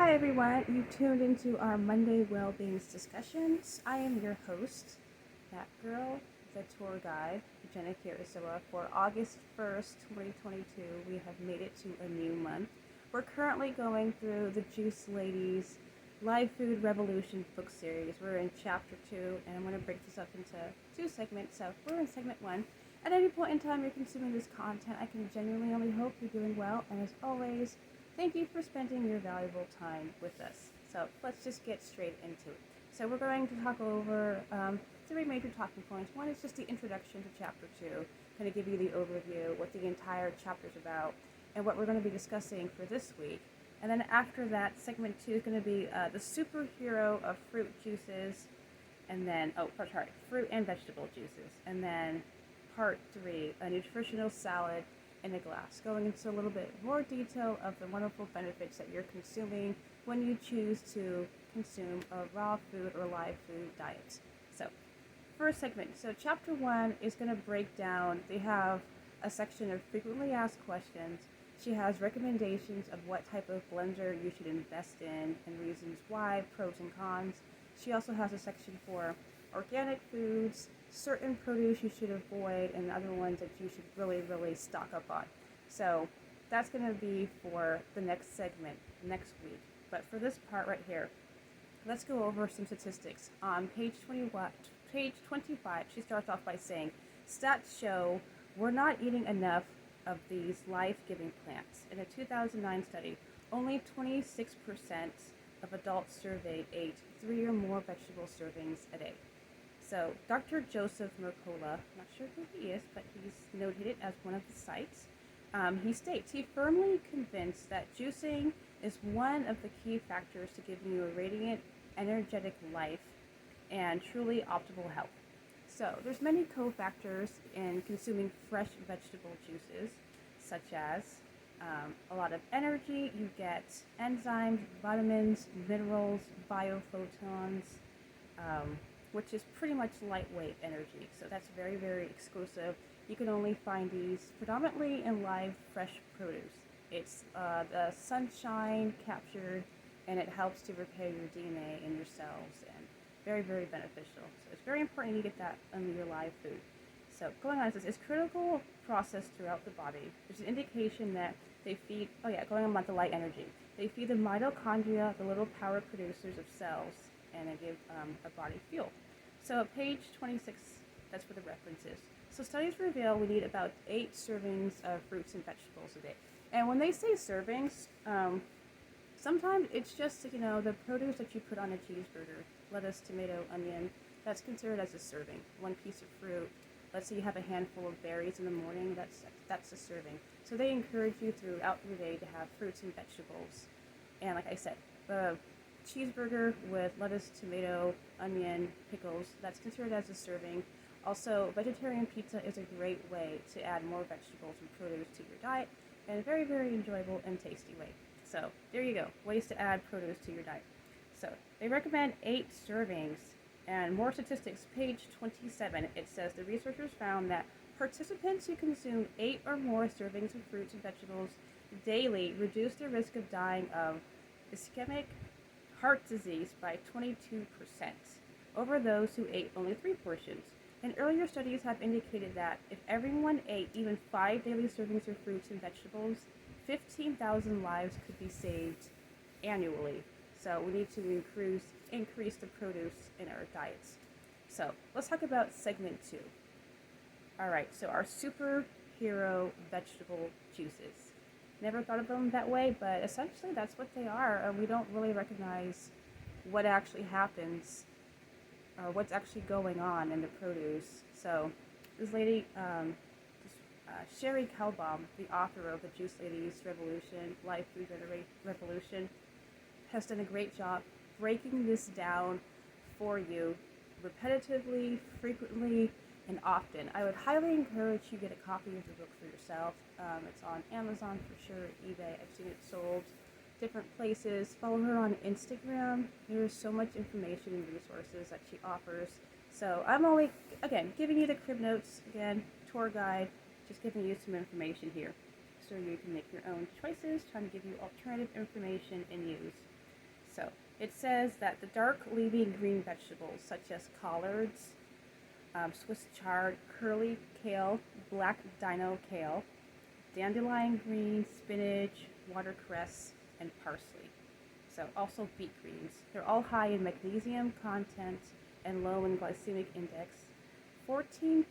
Hi everyone, you tuned into our Monday Wellbeings discussions. I am your host, that girl, the tour guide, Jenna Kirisawa. For August 1st, 2022, we have made it to a new month. We're currently going through the Juice Ladies Live Food Revolution book series. We're in chapter 2, and I'm going to break this up into two segments. So we're in segment 1. At any point in time you're consuming this content, I can genuinely only hope you're doing well, and as always, thank you for spending your valuable time with us. So let's just get straight into it. So we're going to talk over three major talking points. One is just the introduction to chapter 2, kind of give you the overview, what the entire chapter is about, and what we're going to be discussing for this week. And then after that, segment 2 is going to be the superhero of fruit juices, and then, fruit and vegetable juices. And then part 3, a nutritional salad in a glass, going into a little bit more detail of the wonderful benefits that you're consuming when you choose to consume a raw food or live food diet. So, first segment. So, chapter 1 is going to break down, they have a section of frequently asked questions. She has recommendations of what type of blender you should invest in and reasons why, pros and cons. She also has a section for organic foods, certain produce you should avoid, and other ones that you should really stock up on. So that's going to be for the next segment next week. But for this part right here, let's go over some statistics. On page 25, she starts off by saying, stats show we're not eating enough of these life-giving plants. In a 2009 study, only 26% of adults surveyed ate 3 or more vegetable servings a day. So Dr. Joseph Mercola, not sure who he is, but he's noted as one of the sites. He states he firmly convinced that juicing is one of the key factors to giving you a radiant, energetic life and truly optimal health. So there's many cofactors in consuming fresh vegetable juices, such as a lot of energy. You get enzymes, vitamins, minerals, biophotons, which is pretty much lightweight energy. So that's very exclusive. You can only find these predominantly in live, fresh produce. It's the sunshine captured, and it helps to repair your DNA in your cells, and very beneficial. So it's very important you get that under your live food. So going on, it's critical process throughout the body. There's an indication that they feed, going on about the light energy. They feed the mitochondria, the little power producers of cells, and they give a body fuel. So page 26, that's where the reference is. So studies reveal we need about 8 servings of fruits and vegetables a day. And when they say servings, sometimes it's just, the produce that you put on a cheeseburger, lettuce, tomato, onion, that's considered as a serving. One piece of fruit. Let's say you have a handful of berries in the morning, that's a serving. So they encourage you throughout the day to have fruits and vegetables. And like I said, cheeseburger with lettuce, tomato, onion, pickles, that's considered as a serving. Also, vegetarian pizza is a great way to add more vegetables and produce to your diet, in a very enjoyable and tasty way. So there you go, ways to add produce to your diet. So they recommend 8 servings, and more statistics, page 27, it says the researchers found that participants who consume 8 or more servings of fruits and vegetables daily reduce their risk of dying of ischemic heart disease by 22% over those who ate only 3 portions. And earlier studies have indicated that if everyone ate even 5 daily servings of fruits and vegetables, 15,000 lives could be saved annually. So we need to increase the produce in our diets. So let's talk about segment 2. Alright, so our superhero vegetable juices. Never thought of them that way, but essentially that's what they are. We don't really recognize what actually happens or what's actually going on in the produce. So this lady, Sherry Kelbaum, the author of the Juice Ladies Revolution, Life Food Revolution, has done a great job breaking this down for you repetitively, frequently, and often. I would highly encourage you to get a copy of the book for yourself. It's on Amazon for sure, eBay. I've seen it sold different places. Follow her on Instagram. There's so much information and resources that she offers. So I'm only, again, giving you the crib notes, again, tour guide, just giving you some information here so you can make your own choices, trying to give you alternative information and use. So it says that the dark leafy green vegetables such as collards, Swiss chard, curly kale, black dino kale, dandelion green, spinach, watercress, and parsley. So also beet greens. They're all high in magnesium content and low in glycemic index. 14%,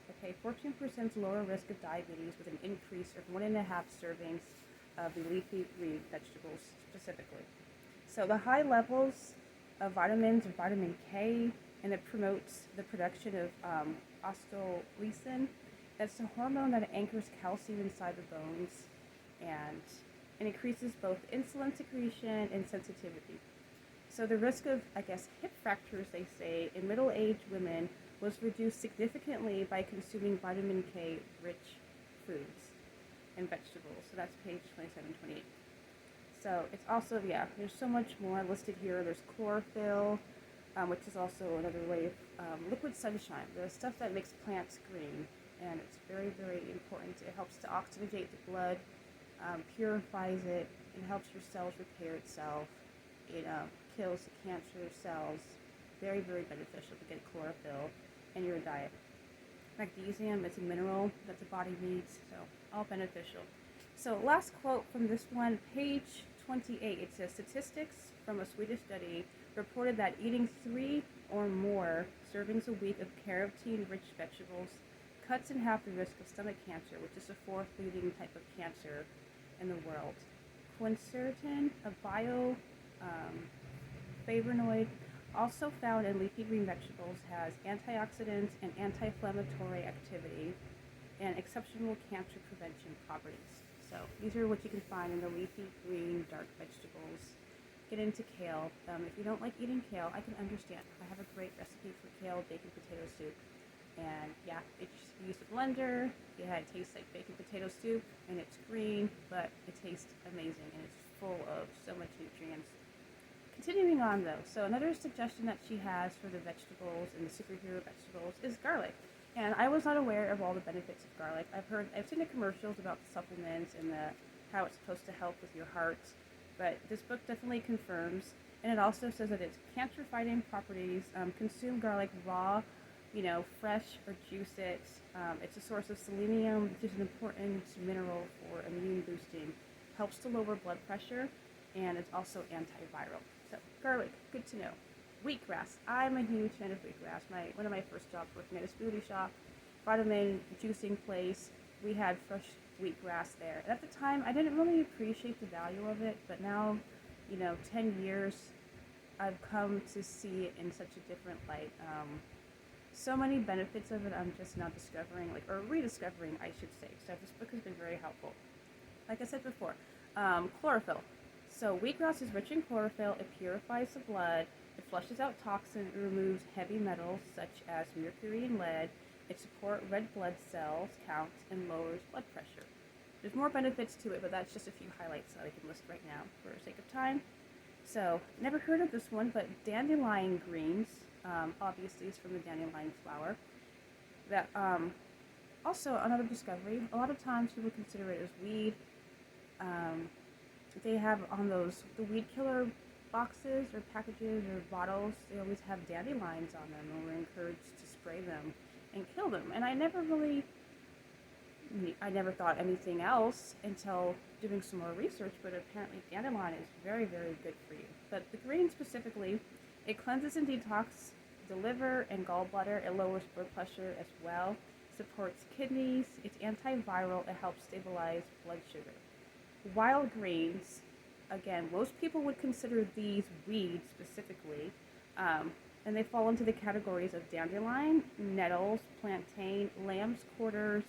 okay, 14% lower risk of diabetes with an increase of 1.5 servings of the leafy green vegetables specifically. So the high levels of vitamins or vitamin K, and it promotes the production of osteolysin. That's a hormone that anchors calcium inside the bones and it increases both insulin secretion and sensitivity. So the risk of, hip fractures, they say, in middle-aged women was reduced significantly by consuming vitamin K rich foods and vegetables. So that's page 27, 28. So it's also, there's so much more listed here. There's chlorophyll, which is also another way of liquid sunshine, the stuff that makes plants green. And it's very, very important. It helps to oxygenate the blood, purifies it, and helps your cells repair itself. It kills the cancer cells. Very, very beneficial to get chlorophyll in your diet. Magnesium is a mineral that the body needs, so all beneficial. So last quote from this one, page 28, it says, statistics from a Swedish study reported that eating 3 or more servings a week of carotene-rich vegetables cuts in half the risk of stomach cancer, which is the 4th leading type of cancer in the world. Quercetin, a flavonoid also found in leafy green vegetables, has antioxidant and anti-inflammatory activity and exceptional cancer prevention properties. So these are what you can find in the leafy green dark vegetables. Get into kale. If you don't like eating kale, I can understand. I have a great recipe for kale bacon potato soup. And it's used a blender. It tastes like bacon potato soup, and it's green, but it tastes amazing, and it's full of so much nutrients. Continuing on though, so another suggestion that she has for the vegetables and the superhero vegetables is garlic. And I was not aware of all the benefits of garlic. I've seen the commercials about the supplements and how it's supposed to help with your heart, but this book definitely confirms, and it also says that it's cancer-fighting properties. Consume garlic raw, fresh, or juice it. It's a source of selenium, which is an important mineral for immune boosting. Helps to lower blood pressure, and it's also antiviral. So garlic, good to know. Wheatgrass. I'm a huge fan of wheatgrass. One of my first jobs working at a smoothie shop, vitamin juicing place, we had fresh wheatgrass there. And at the time, I didn't really appreciate the value of it, but now, 10 years, I've come to see it in such a different light. So many benefits of it I'm just now discovering, or rediscovering, I should say. So this book has been very helpful. Like I said before, chlorophyll. So wheatgrass is rich in chlorophyll. It purifies the blood. It flushes out toxins. It removes heavy metals such as mercury and lead. It supports red blood cells count and lowers blood pressure. There's more benefits to it, but that's just a few highlights that I can list right now for the sake of time. So, never heard of this one, but dandelion greens, obviously is from the dandelion flower. That also another discovery. A lot of times people consider it as weed. They have on the weed killer boxes or packages or bottles, they always have dandelions on them, and we're encouraged to spray them and kill them. And I never thought anything else until doing some more research, but apparently dandelion is very, very good for you. But the green specifically, it cleanses and detoxes the liver and gallbladder. It lowers blood pressure as well, supports kidneys, it's antiviral, it helps stabilize blood sugar. Wild greens, again, most people would consider these weeds specifically, and they fall into the categories of dandelion, nettles, plantain, lamb's quarters.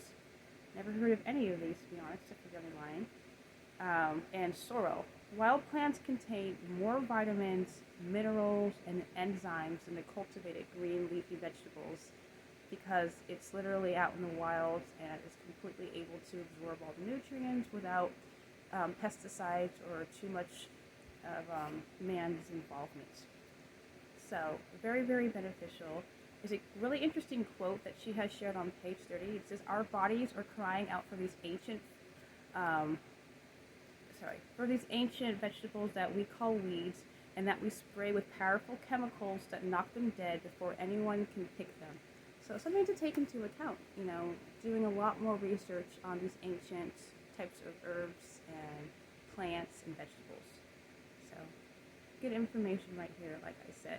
Never heard of any of these, to be honest, except for dandelion. And sorrel. Wild plants contain more vitamins, minerals, and enzymes than the cultivated green leafy vegetables because it's literally out in the wild and is completely able to absorb all the nutrients without pesticides or too much of man's involvement. So, very, very beneficial. There's a really interesting quote that she has shared on page 30. It says, "Our bodies are crying out for these ancient for these ancient vegetables that we call weeds and that we spray with powerful chemicals that knock them dead before anyone can pick them. So something to take into account, doing a lot more research on these ancient types of herbs and plants and vegetables. So good information right here, like I said.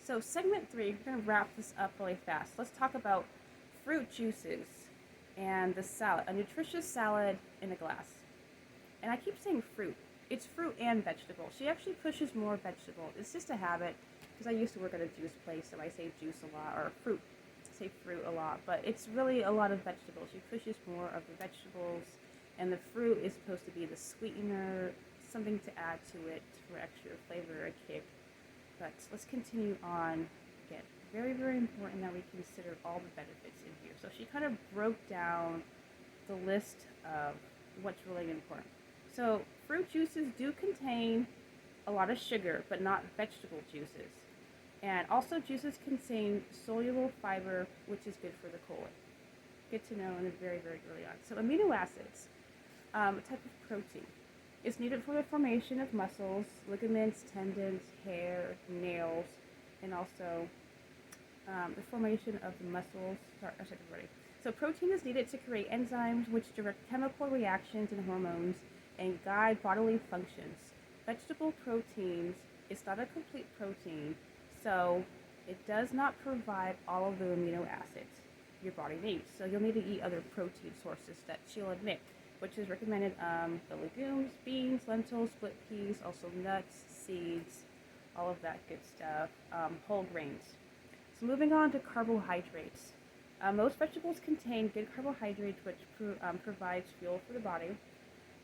So segment 3, we're going to wrap this up really fast. Let's talk about fruit juices and the salad, a nutritious salad in a glass. And I keep saying fruit. It's fruit and vegetable. She actually pushes more vegetable. It's just a habit because I used to work at a juice place, so I say juice a lot, or fruit. I say fruit a lot, but it's really a lot of vegetables. She pushes more of the vegetables, and the fruit is supposed to be the sweetener, something to add to it for extra flavor or kick. But let's continue on. Again, very, very important that we consider all the benefits in here. So she kind of broke down the list of what's really important. So fruit juices do contain a lot of sugar, but not vegetable juices. And also juices contain soluble fiber, which is good for the colon. Good to know in the very, very early on. So amino acids, a type of protein, is needed for the formation of muscles, ligaments, tendons, hair, nails, and also the formation of the muscles. So protein is needed to create enzymes which direct chemical reactions and hormones and guide bodily functions. Vegetable proteins is not a complete protein, so it does not provide all of the amino acids your body needs. So you'll need to eat other protein sources that she'll admit, which is recommended the legumes, beans, lentils, split peas, also nuts, seeds, all of that good stuff, whole grains. So moving on to carbohydrates. Most vegetables contain good carbohydrates, which provides fuel for the body.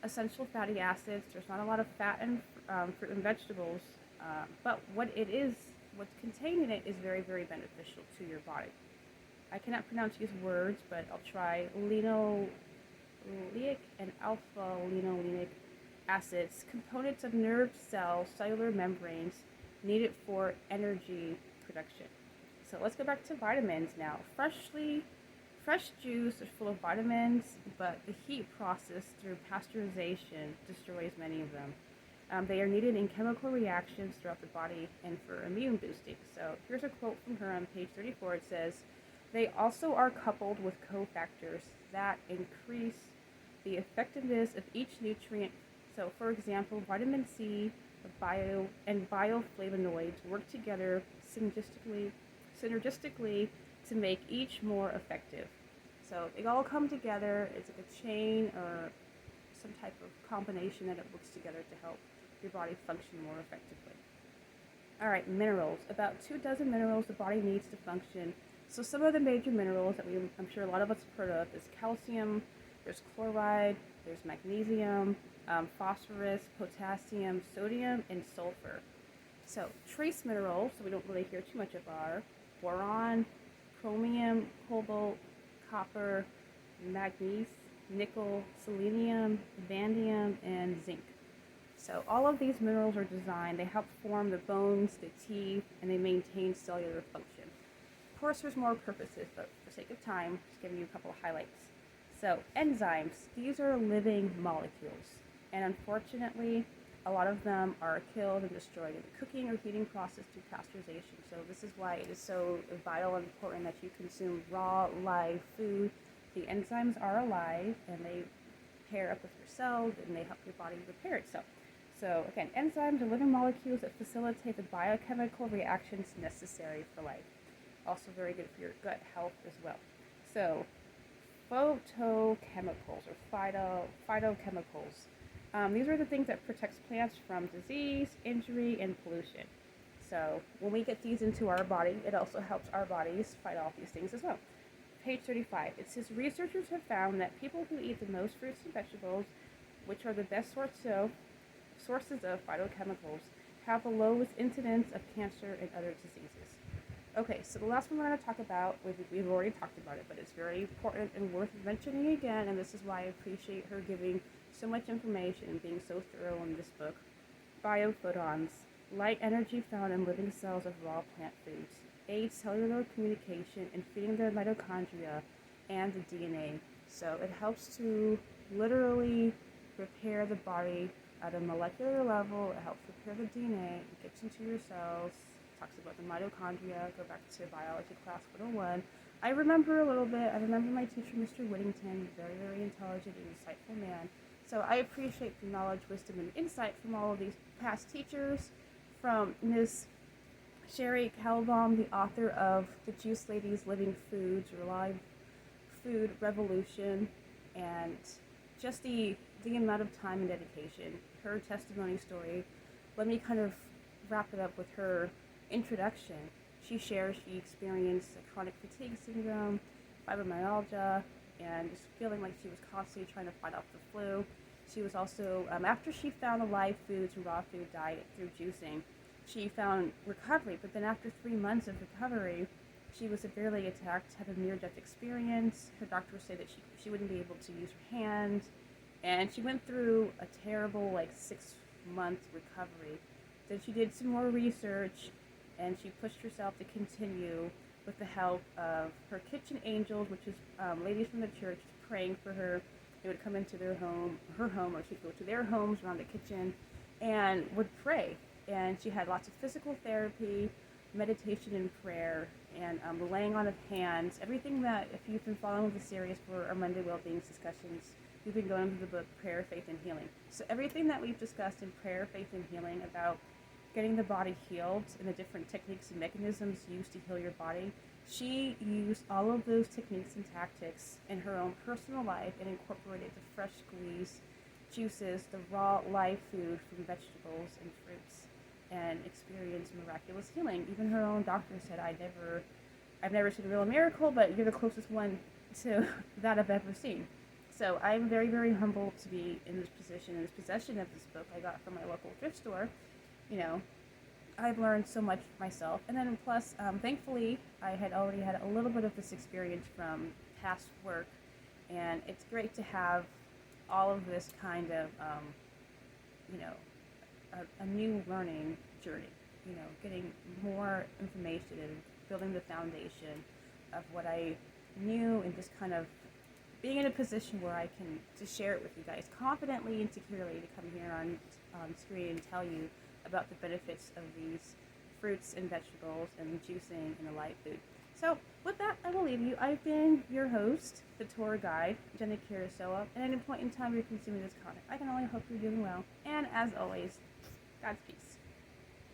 Essential fatty acids. There's not a lot of fat in fruit and vegetables, but what's contained in it is very, very beneficial to your body. I cannot pronounce these words, but I'll try. Linoleic and alpha-linoleic acids, components of nerve cells, cellular membranes, needed for energy production. So let's go back to vitamins now. Fresh juice is full of vitamins, but the heat process through pasteurization destroys many of them. They are needed in chemical reactions throughout the body and for immune boosting. So here's a quote from her on page 34. It says, "They also are coupled with cofactors that increase the effectiveness of each nutrient. So for example, vitamin C and bioflavonoids work together synergistically to make each more effective." So they all come together. It's like a chain or some type of combination that it works together to help your body function more effectively. All right, minerals. About 24 minerals the body needs to function. So some of the major minerals that I'm sure a lot of us have heard of is calcium, there's chloride, there's magnesium, phosphorus, potassium, sodium, and sulfur. So trace minerals, so we don't really hear too much of, are boron, chromium, cobalt, copper, manganese, nickel, selenium, vanadium, and zinc. So all of these minerals are designed, they help form the bones, the teeth, and they maintain cellular function. Of course, there's more purposes, but for sake of time, just giving you a couple of highlights. So enzymes, these are living molecules, and unfortunately, a lot of them are killed and destroyed in the cooking or heating process through pasteurization. So this is why it is so vital and important that you consume raw, live food. The enzymes are alive, and they pair up with your cells, and they help your body repair itself. So again, enzymes are living molecules that facilitate the biochemical reactions necessary for life. Also very good for your gut health as well. So phytochemicals or phytochemicals. These are the things that protects plants from disease, injury, and pollution. So when we get these into our body, it also helps our bodies fight off these things as well. Page 35. It says researchers have found that people who eat the most fruits and vegetables, which are the best sources of phytochemicals, have the lowest incidence of cancer and other diseases. Okay, so the last one we're going to talk about, we've already talked about it, but it's very important and worth mentioning again, and this is why I appreciate her giving so much information and being so thorough in this book. Biophotons, light energy found in living cells of raw plant foods, aid cellular communication and feeding the mitochondria and the DNA. So it helps to literally repair the body At a molecular level, it helps repair the DNA, it gets into your cells, talks about the mitochondria, go back to biology class 101. I remember a little bit. I remember my teacher, Mr. Whittington, very, very intelligent and insightful man. So I appreciate the knowledge, wisdom, and insight from all of these past teachers, from Ms. Sherry Calbaum, the author of The Juice Lady's Living Foods, or Live Food Revolution, and just the amount of time and dedication, her testimony story. Let me kind of wrap it up with her introduction. She shares she experienced a chronic fatigue syndrome, fibromyalgia, and just feeling like she was constantly trying to fight off the flu. She was also, after she found a live foods and raw food diet through juicing, she found recovery, but then after 3 months of recovery, she was severely attacked, had a near-death experience. Her doctors say that she wouldn't be able to use her hand, and she went through a terrible 6-month recovery. Then she did some more research, and she pushed herself to continue with the help of her kitchen angels, which is ladies from the church praying for her. They would come into her home, or she'd go to their homes around the kitchen and would pray. And she had lots of physical therapy, meditation and prayer, and the laying on of hands. Everything that, if you've been following the series for our Monday Wellbeing discussions, we've been going through the book Prayer, Faith, and Healing. So everything that we've discussed in Prayer, Faith, and Healing about getting the body healed and the different techniques and mechanisms used to heal your body, she used all of those techniques and tactics in her own personal life and incorporated the fresh squeeze juices, the raw live food from vegetables and fruits, and experienced miraculous healing. Even her own doctor said, I've never seen a real miracle, but you're the closest one to that I've ever seen. So I'm very, very humbled to be in this position, in this possession of this book I got from my local thrift store. I've learned so much myself. And then plus, thankfully, I had already had a little bit of this experience from past work, and it's great to have all of this kind of, a new learning journey, getting more information and building the foundation of what I knew, and just kind of being in a position where I can just share it with you guys confidently and securely, to come here on screen and tell you about the benefits of these fruits and vegetables and juicing and the live food. So with that, I will leave you. I've been your host, the tour guide, Jenna Kirisoa, and at any point in time you're consuming this content, I can only hope you're doing well. And as always, God's peace.